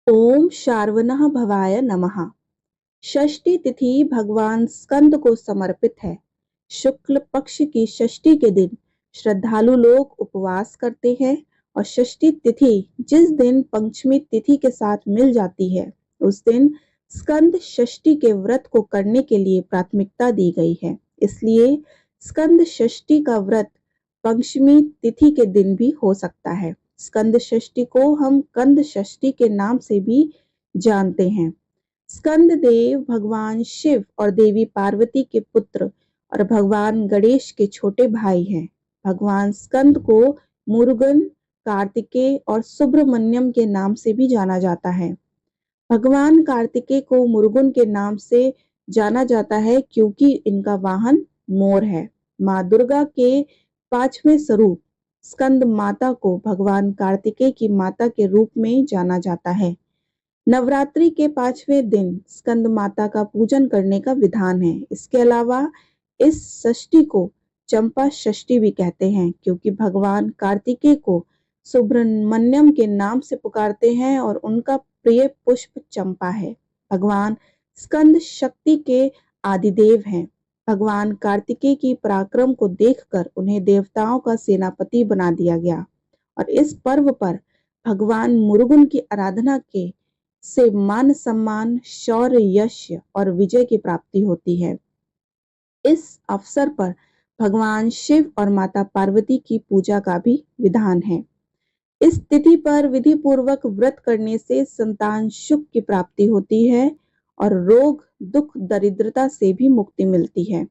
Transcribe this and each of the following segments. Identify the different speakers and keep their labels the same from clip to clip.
Speaker 1: ओम शार्वणः भवाय नमः। षष्ठी तिथि भगवान स्कंद को समर्पित है। शुक्ल पक्ष की षष्ठी के दिन श्रद्धालु लोग उपवास करते हैं और षष्ठी तिथि जिस दिन पंचमी तिथि के साथ मिल जाती है उस दिन स्कंद षष्ठी के व्रत को करने के लिए प्राथमिकता दी गई है। इसलिए स्कंद षष्ठी का व्रत पंचमी तिथि के दिन भी हो सकता है। स्कंद षष्ठी को हम कंद षष्ठी के नाम से भी जानते हैं। स्कंद देव भगवान शिव और देवी पार्वती के पुत्र और भगवान गणेश के छोटे भाई हैं। भगवान स्कंद को मुरुगन, कार्तिकेय और सुब्रमण्यम के नाम से भी जाना जाता है। भगवान कार्तिकेय को मुरुगन के नाम से जाना जाता है क्योंकि इनका वाहन मोर है। माँ दुर्गा के पांचवें स्वरूप स्कंद माता को भगवान कार्तिकेय की माता के रूप में जाना जाता है। नवरात्रि के पांचवें दिन स्कंद माता का पूजन करने का विधान है। इसके अलावा इस षष्ठी को चंपा षष्ठी भी कहते हैं क्योंकि भगवान कार्तिकेय को सुब्रमण्यम के नाम से पुकारते हैं और उनका प्रिय पुष्प चंपा है। भगवान स्कंद शक्ति के आदिदेव हैं। भगवान कार्तिकेय की पराक्रम को देखकर उन्हें देवताओं का सेनापति बना दिया गया और इस पर्व पर भगवान मुरुगन की आराधना के से मान सम्मान, शौर्य, यश और विजय की प्राप्ति होती है। इस अवसर पर भगवान शिव और माता पार्वती की पूजा का भी विधान है। इस तिथि पर विधि पूर्वक व्रत करने से संतान सुख की प्राप्ति होती है और रोग, दुख, दरिद्रता से भी मुक्ति मिलती है।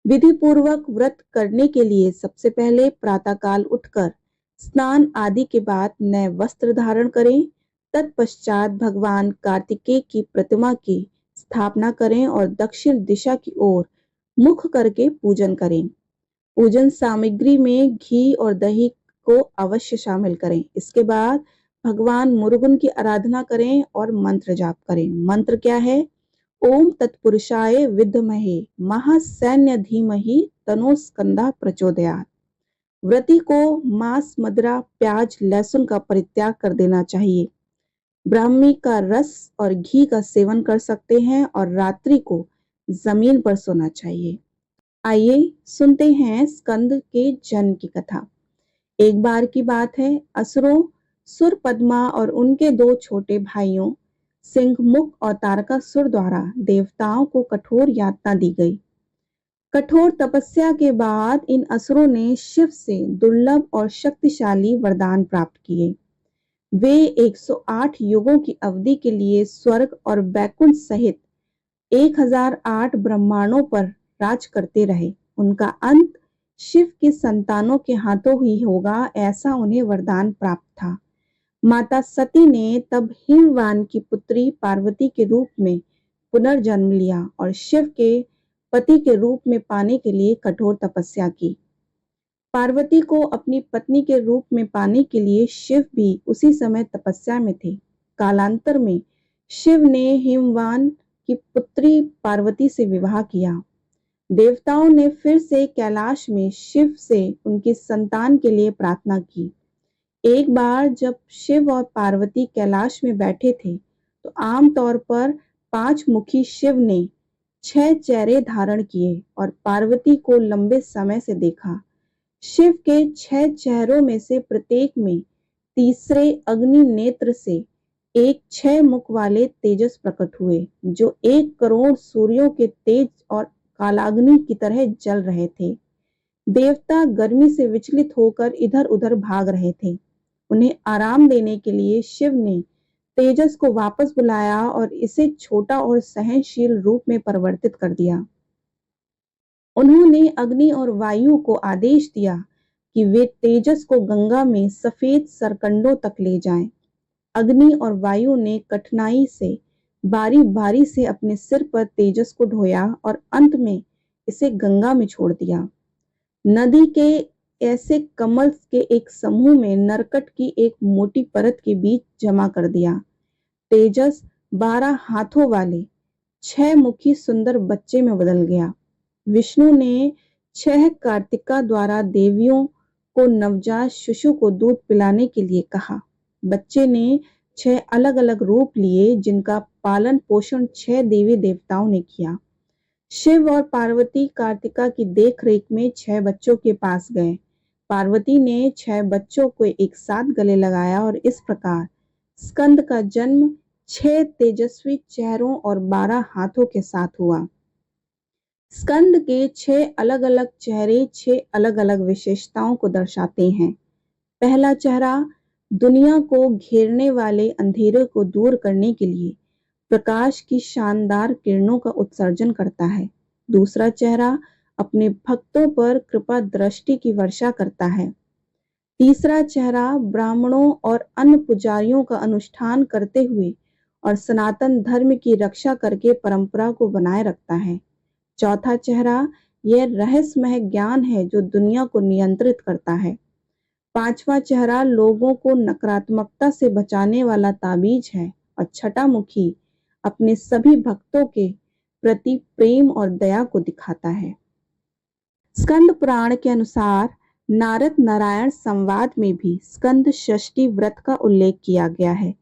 Speaker 1: विधि पूर्वक व्रत करने के लिए सबसे पहले प्रातःकाल उठकर स्नान आदि के बाद नए वस्त्र धारण करें। तत्पश्चात भगवान कार्तिकेय की प्रतिमा की स्थापना करें और दक्षिण दिशा की ओर मुख करके पूजन करें। पूजन सामग्री में घी और दही को अवश्य शामिल करें। इसके बाद भगवान मुरुगन की आराधना करें और मंत्र जाप करें। मंत्र क्या है? ओम तत्पुरुषाय विद्महे महासैन्य धीमहि तनो स्कंदा प्रचोदयात्। व्रती को मांस, मदिरा, प्याज, लहसुन का परित्याग कर देना चाहिए। ब्राह्मी का रस और घी का सेवन कर सकते हैं और रात्रि को जमीन पर सोना चाहिए। आइए सुनते हैं स्कंद के जन्म की कथा। एक बार की बात है, असुरों सुरपद्मा और उनके दो छोटे भाइयों सिंहमुख और तारकासुर द्वारा देवताओं को कठोर यातना दी गई। कठोर तपस्या के बाद इन असुरों ने शिव से दुर्लभ और शक्तिशाली वरदान प्राप्त किए। वे 108 युगों की अवधि के लिए स्वर्ग और बैकुंठ सहित 1008 ब्रह्मांडों पर राज करते रहे। उनका अंत शिव की संतानों के हाथों ही होगा, ऐसा उन्हें वरदान प्राप्त था। माता सती ने तब हिमवान की पुत्री पार्वती के रूप में पुनर्जन्म लिया और शिव के पति के रूप में पाने के लिए कठोर तपस्या की। पार्वती को अपनी पत्नी के रूप में पाने के लिए शिव भी उसी समय तपस्या में थे। कालांतर में शिव ने हिमवान की पुत्री पार्वती से विवाह किया। देवताओं ने फिर से कैलाश में शिव से उनकी संतान के लिए प्रार्थना की। एक बार जब शिव और पार्वती कैलाश में बैठे थे तो आमतौर पर 5 मुखी शिव ने 6 चेहरे धारण किए और पार्वती को लंबे समय से देखा। शिव के 6 चेहरों में से प्रत्येक में तीसरे अग्नि नेत्र से एक 6 मुख वाले तेजस प्रकट हुए जो 1 करोड़ सूर्यों के तेज और कालाग्नि की तरह जल रहे थे। देवता गर्मी से विचलित होकर इधर उधर भाग रहे थे। उन्हें आराम देने के लिए शिव ने तेजस को वापस बुलाया और इसे छोटा और सहनशील रूप में परिवर्तित कर दिया। उन्होंने अग्नि और वायु को आदेश दिया कि वे तेजस को गंगा में सफेद सरकंडों तक ले जाएं। अग्नि और वायु ने कठिनाई से बारी बारी से अपने सिर पर तेजस को ढोया और अंत में इसे गंगा में छोड़ दिया। नदी के ऐसे कमल के एक समूह में नरकट की एक मोटी परत के बीच जमा कर दिया। तेजस 12 हाथों वाले 6 मुखी सुंदर बच्चे में बदल गया। विष्णु ने 6 कार्तिका द्वारा देवियों को नवजात शिशु को दूध पिलाने के लिए कहा। बच्चे ने 6 अलग-अलग रूप लिए जिनका पालन पोषण 6 देवी देवताओं ने किया। शिव और पार्वती कार्तिका की देखरेख में 6 बच्चों के पास गए। पार्वती ने 6 बच्चों को एक साथ गले लगाया और इस प्रकार स्कंद का जन्म 6 तेजस्वी चेहरों और 12 हाथों के साथ हुआ। स्कंद के 6 अलग-अलग चेहरे 6 अलग-अलग विशेषताओं को दर्शाते हैं। पहला चेहरा दुनिया को घेरने वाले अंधेरे को दूर करने के लिए प्रकाश की शानदार किरणों का उत्सर्जन करता है। दूसरा चेहरा अपने भक्तों पर कृपा दृष्टि की वर्षा करता है। तीसरा चेहरा ब्राह्मणों और अन्य पुजारियों का अनुष्ठान करते हुए और सनातन धर्म की रक्षा करके परंपरा को बनाए रखता है। चौथा चेहरा यह रहस्यमय ज्ञान है जो दुनिया को नियंत्रित करता है। पांचवा चेहरा लोगों को नकारात्मकता से बचाने वाला ताबीज है और छठा मुखी अपने सभी भक्तों के प्रति प्रेम और दया को दिखाता है। स्कंद पुराण के अनुसार नारद नारायण संवाद में भी स्कंद षष्ठी व्रत का उल्लेख किया गया है।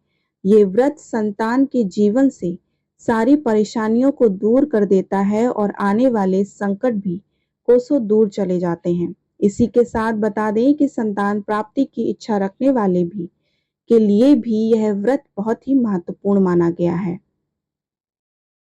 Speaker 1: ये व्रत संतान के जीवन से सारी परेशानियों को दूर कर देता है और आने वाले संकट भी कोसों दूर चले जाते हैं। इसी के साथ बता दें कि संतान प्राप्ति की इच्छा रखने वाले भी के लिए भी यह व्रत बहुत ही महत्वपूर्ण माना गया है।